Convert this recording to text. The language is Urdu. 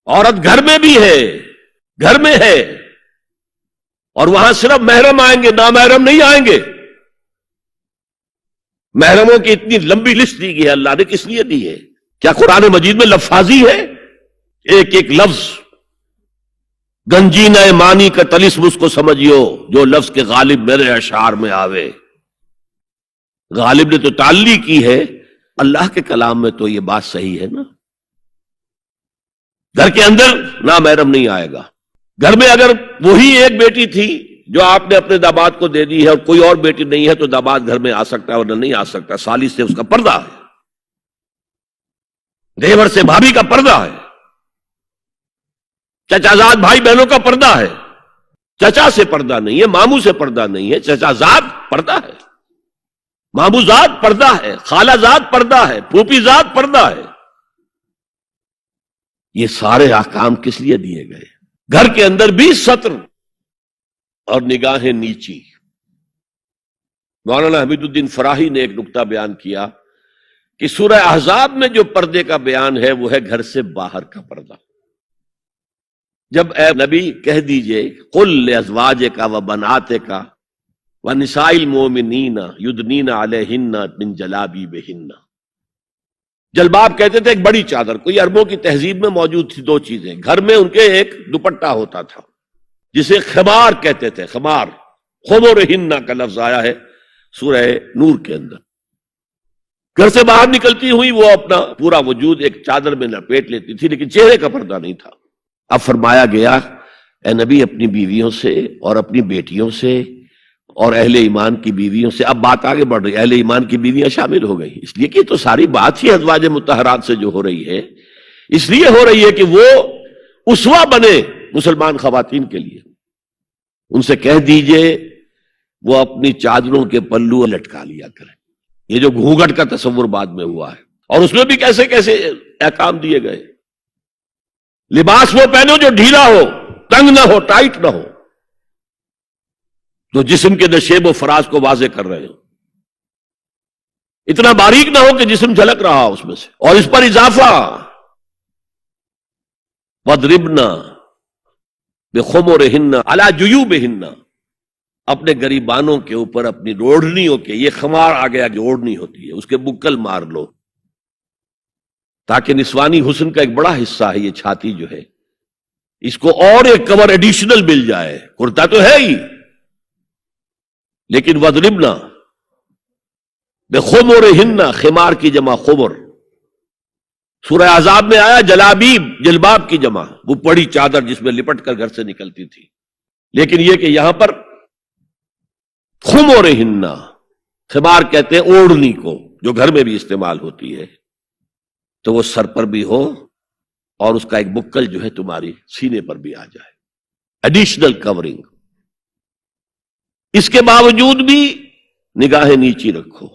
عورت گھر میں بھی ہے، گھر میں ہے، اور وہاں صرف محرم آئیں گے، نامحرم نہیں آئیں گے۔ محرموں کی اتنی لمبی لسٹ دی گئی ہے، اللہ نے کس لیے دی ہے؟ کیا قرآن مجید میں لفاظی ہے؟ ایک ایک لفظ گنجینہ معنی کا طلسم اس کو سمجھیو جو لفظ کے غالب میرے اشعار میں آوے۔ غالب نے تو تعلیق کی ہے، اللہ کے کلام میں تو یہ بات صحیح ہے نا۔ گھر کے اندر نامحرم نہیں آئے گا۔ گھر میں اگر وہی ایک بیٹی تھی جو آپ نے اپنے داماد کو دے دی ہے اور کوئی اور بیٹی نہیں ہے تو داماد گھر میں آ سکتا ہے اور نہیں آ سکتا، سالی سے اس کا پردہ ہے، دیور سے بھابھی کا پردہ ہے، چچا زاد بھائی بہنوں کا پردہ ہے۔ چچا سے پردہ نہیں ہے، ماموں سے پردہ نہیں ہے، چچا زاد پردہ ہے، ماموں زاد پردہ ہے، خالہ زاد پردہ ہے، پھوپھی زاد پردہ ہے۔ یہ سارے احکام کس لیے دیے گئے؟ گھر کے اندر بھی ستر اور نگاہیں نیچی۔ مولانا حمید الدین فراہی نے ایک نکتہ بیان کیا کہ سورہ احزاب میں جو پردے کا بیان ہے وہ ہے گھر سے باہر کا پردہ۔ جب اے نبی کہہ دیجئے قل لازواجک و بناتک و نساء المؤمنین یدنین علیہن من جلابیبہن۔ جلباب کہتے تھے ایک بڑی چادر، کوئی عربوں کی تہذیب میں موجود تھی دو چیزیں۔ گھر میں ان کے ایک دوپٹہ ہوتا تھا جسے خمار کہتے تھے، خمار، خمرہن کا لفظ آیا ہے سورہ نور کے اندر۔ گھر سے باہر نکلتی ہوئی وہ اپنا پورا وجود ایک چادر میں لپیٹ لیتی تھی، لیکن چہرے کا پردہ نہیں تھا۔ اب فرمایا گیا اے نبی اپنی بیویوں سے اور اپنی بیٹیوں سے اور اہل ایمان کی بیویوں سے، اب بات آگے بڑھ رہی ہے، اہل ایمان کی بیویاں شامل ہو گئی، اس لیے کہ تو ساری بات ہی ازواج مطہرات سے جو ہو رہی ہے، اس لیے ہو رہی ہے کہ وہ اسوہ بنے مسلمان خواتین کے لیے۔ ان سے کہہ دیجئے وہ اپنی چادروں کے پلو لٹکا لیا کریں۔ یہ جو گھونگھٹ کا تصور بعد میں ہوا ہے، اور اس میں بھی کیسے کیسے احکام دیے گئے۔ لباس وہ پہنو جو ڈھیلا ہو، تنگ نہ ہو، ٹائٹ نہ ہو، جو جسم کے نشیب و فراز کو واضح کر رہے ہو، اتنا باریک نہ ہو کہ جسم جھلک رہا ہو اس میں سے۔ اور اس پر اضافہ وَضْرِبْنَا بِخُمُرِهِنَّ عَلَى جُيُوبِهِنَّ، اپنے گریبانوں کے اوپر اپنی روڑنیوں کے، یہ خمار آ گیا جو اوڑھنی ہوتی ہے، اس کے بکل مار لو، تاکہ نسوانی حسن کا ایک بڑا حصہ ہے یہ چھاتی جو ہے، اس کو اور ایک کور ایڈیشنل مل جائے۔ کرتا تو ہے ہی، لیکن وَضْرِبْنَا بِخُمُرِهِنَّ، خمار کی جمع خمر۔ سورہ احزاب میں آیا جلابیب، جلباب کی جمع، وہ بڑی چادر جس میں لپٹ کر گھر سے نکلتی تھی، لیکن یہ کہ یہاں پر خمرہن، خمار کہتے ہیں اوڑھنی کو جو گھر میں بھی استعمال ہوتی ہے، تو وہ سر پر بھی ہو اور اس کا ایک بکل جو ہے تمہاری سینے پر بھی آ جائے، ایڈیشنل کورنگ۔ اس کے باوجود بھی نگاہیں نیچی رکھو۔